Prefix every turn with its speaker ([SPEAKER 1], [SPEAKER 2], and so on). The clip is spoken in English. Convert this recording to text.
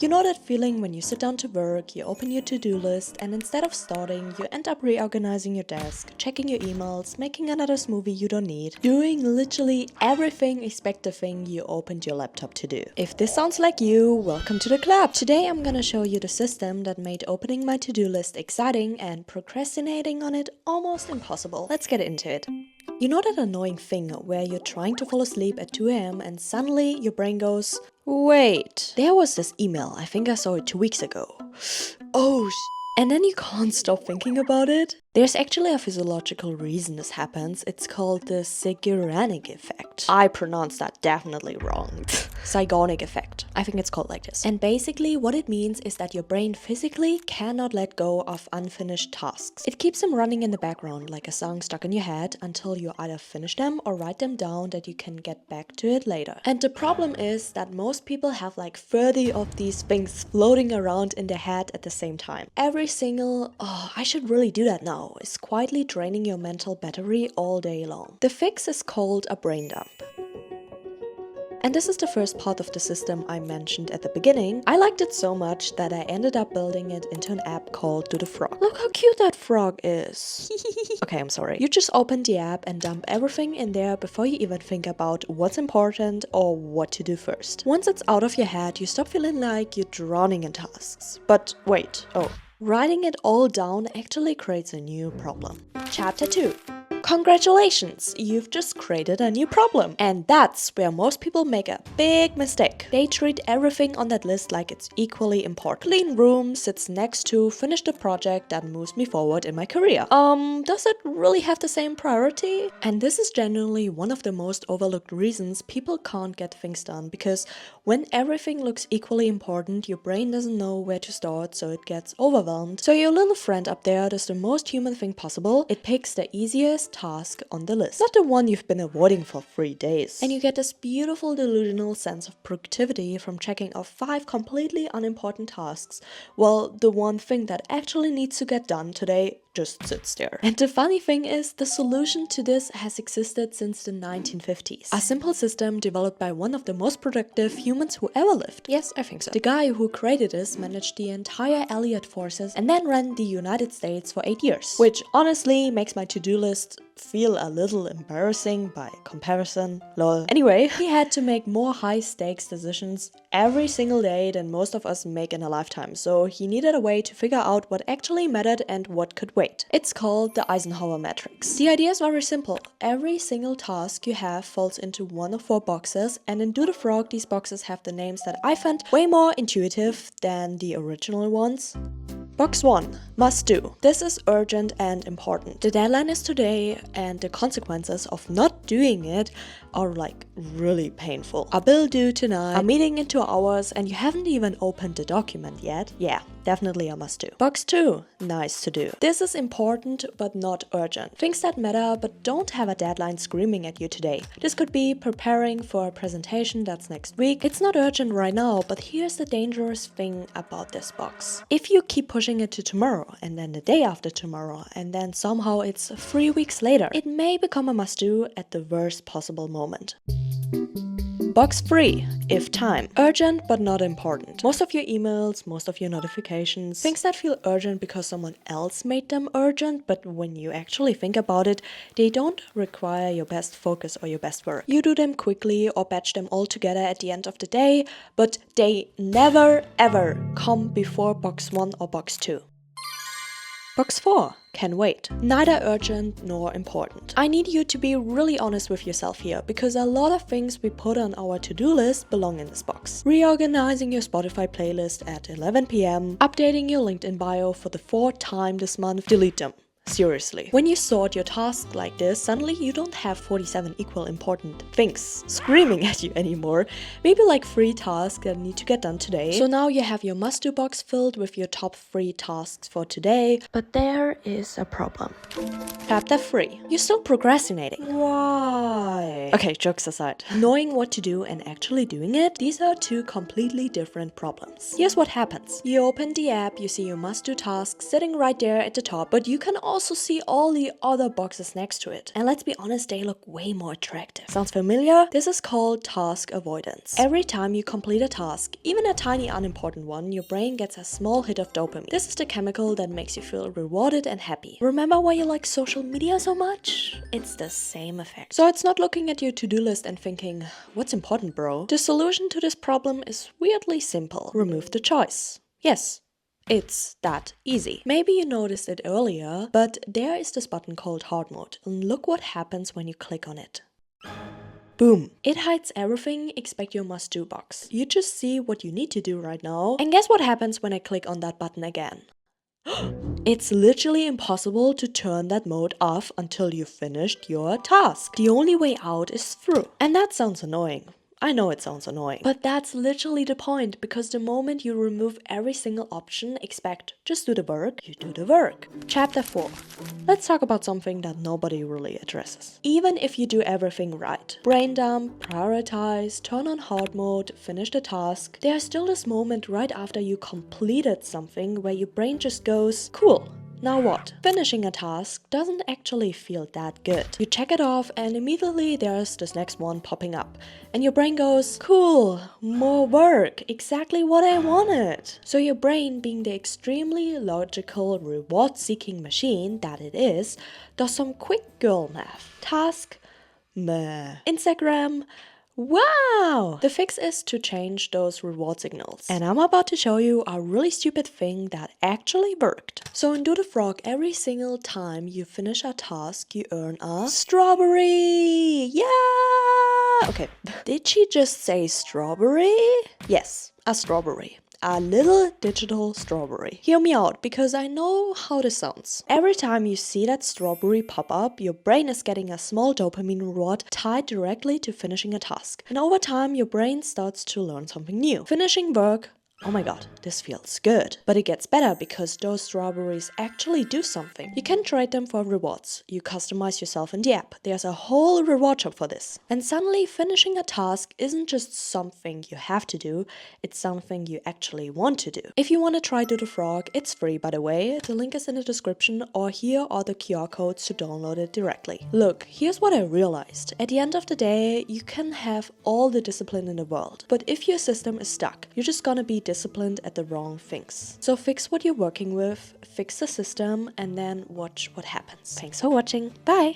[SPEAKER 1] You know that feeling when you sit down to work, you open your to-do list, and instead of starting, you end up reorganizing your desk, checking your emails, making another smoothie you don't need, doing literally everything except the thing you opened your laptop to do. If this sounds like you, welcome to the club! Today I'm gonna show you the system that made opening my to-do list exciting and procrastinating on it almost impossible. Let's get into it. You know that annoying thing where you're trying to fall asleep at 2 AM and suddenly your brain goes, wait, there was this email, I think I saw it 2 weeks ago. Oh and then you can't stop thinking about it? There's actually a physiological reason this happens. It's called the Zeigarnik effect. I pronounced that definitely wrong. Zeigarnik effect. I think it's called like this. And basically what it means is that your brain physically cannot let go of unfinished tasks. It keeps them running in the background like a song stuck in your head until you either finish them or write them down that you can get back to it later. And the problem is that most people have like 30 of these things floating around in their head at the same time. Every single, oh, I should really do that now, is quietly draining your mental battery all day long. The fix is called a brain dump. And this is the first part of the system I mentioned at the beginning. I liked it so much that I ended up building it into an app called dothefrog. Look how cute that frog is. Okay, I'm sorry. You just open the app and dump everything in there before you even think about what's important or what to do first. Once it's out of your head, you stop feeling like you're drowning in tasks. But wait, writing it all down actually creates a new problem. Chapter 2. Congratulations, you've just created a new problem. And that's where most people make a big mistake. They treat everything on that list like it's equally important. Clean room sits next to finish the project that moves me forward in my career. Does it really have the same priority? And this is genuinely one of the most overlooked reasons people can't get things done, because when everything looks equally important, your brain doesn't know where to start, so it gets overwhelmed. So your little friend up there does the most human thing possible. It picks the easiest task on the list, not the one you've been avoiding for 3 days. And you get this beautiful delusional sense of productivity from checking off 5 completely unimportant tasks, while the one thing that actually needs to get done today just sits there. And the funny thing is, the solution to this has existed since the 1950s. A simple system developed by one of the most productive humans who ever lived. Yes, I think so. The guy who created this managed the entire Allied forces and then ran the United States for 8 years. Which honestly makes my to-do list feel a little embarrassing by comparison, lol. Anyway, he had to make more high-stakes decisions every single day than most of us make in a lifetime, so he needed a way to figure out what actually mattered and what could wait. It's called the Eisenhower matrix. The idea is very simple. Every single task you have falls into one of 4 boxes, and in dothefrog these boxes have the names that I found way more intuitive than the original ones. Box 1. Must do. This is urgent and important. The deadline is today and the consequences of not doing it are like really painful. A bill due tonight, a meeting in 2 hours, and you haven't even opened the document yet. Yeah, definitely a must do. Box 2. Nice to do. This is important but not urgent. Things that matter but don't have a deadline screaming at you today. This could be preparing for a presentation that's next week. It's not urgent right now, but here's the dangerous thing about this box. If you keep pushing it to tomorrow and then the day after tomorrow and then somehow it's 3 weeks later, it may become a must do at the worst possible moment. Box 3. If time. Urgent but not important. Most of your emails, most of your notifications, things that feel urgent because someone else made them urgent, but when you actually think about it, they don't require your best focus or your best work. You do them quickly or batch them all together at the end of the day, but they never ever come before box 1 or box 2. Box 4. Can wait. Neither urgent nor important. I need you to be really honest with yourself here, because a lot of things we put on our to-do list belong in this box. Reorganizing your Spotify playlist at 11 PM, updating your LinkedIn bio for the 4th time this month, delete them. Seriously. When you sort your tasks like this, suddenly you don't have 47 equal important things screaming at you anymore. Maybe like 3 tasks that need to get done today. So now you have your must-do box filled with your top 3 tasks for today. But there is a problem. Chapter 3. You're still procrastinating. Why? Okay, jokes aside. Knowing what to do and actually doing it, these are 2 completely different problems. Here's what happens. You open the app, you see your must-do tasks sitting right there at the top, but you can also see all the other boxes next to it. And let's be honest, they look way more attractive. Sounds familiar? This is called task avoidance. Every time you complete a task, even a tiny unimportant one, your brain gets a small hit of dopamine. This is the chemical that makes you feel rewarded and happy. Remember why you like social media so much? It's the same effect. So it's not looking at your to-do list and thinking, what's important, bro? The solution to this problem is weirdly simple. Remove the choice. Yes. It's that easy. Maybe you noticed it earlier, but there is this button called hard mode. And look what happens when you click on it. Boom. It hides everything except your must-do box. You just see what you need to do right now. And guess what happens when I click on that button again? It's literally impossible to turn that mode off until you've finished your task. The only way out is through. And that sounds annoying. I know it sounds annoying, but that's literally the point, because the moment you remove every single option, expect just do the work, you do the work. Chapter 4. Let's talk about something that nobody really addresses. Even if you do everything right, brain dump, prioritize, turn on hard mode, finish the task, there's still this moment right after you completed something where your brain just goes, cool. Now what? Finishing a task doesn't actually feel that good. You check it off and immediately there's this next one popping up. And your brain goes, cool, more work, exactly what I wanted. So your brain, being the extremely logical, reward-seeking machine that it is, does some quick girl math. Task, meh. Instagram, wow! The fix is to change those reward signals. And I'm about to show you a really stupid thing that actually worked. So in Do the Frog, every single time you finish a task, you earn a strawberry! Yeah! Okay, did she just say strawberry? Yes, a strawberry. A little digital strawberry. Hear me out, because I know how this sounds. Every time you see that strawberry pop up, your brain is getting a small dopamine reward tied directly to finishing a task. And over time, your brain starts to learn something new. Finishing work. Oh my god, this feels good. But it gets better because those strawberries actually do something. You can trade them for rewards. You customize yourself in the app. There's a whole reward shop for this. And suddenly finishing a task isn't just something you have to do, it's something you actually want to do. If you want to try Do the Frog, it's free by the way. The link is in the description, or here are the QR codes to download it directly. Look, here's what I realized. At the end of the day, you can have all the discipline in the world. But if your system is stuck, you're just gonna be disciplined at the wrong things. So fix what you're working with, fix the system, and then watch what happens. Thanks for watching. Bye!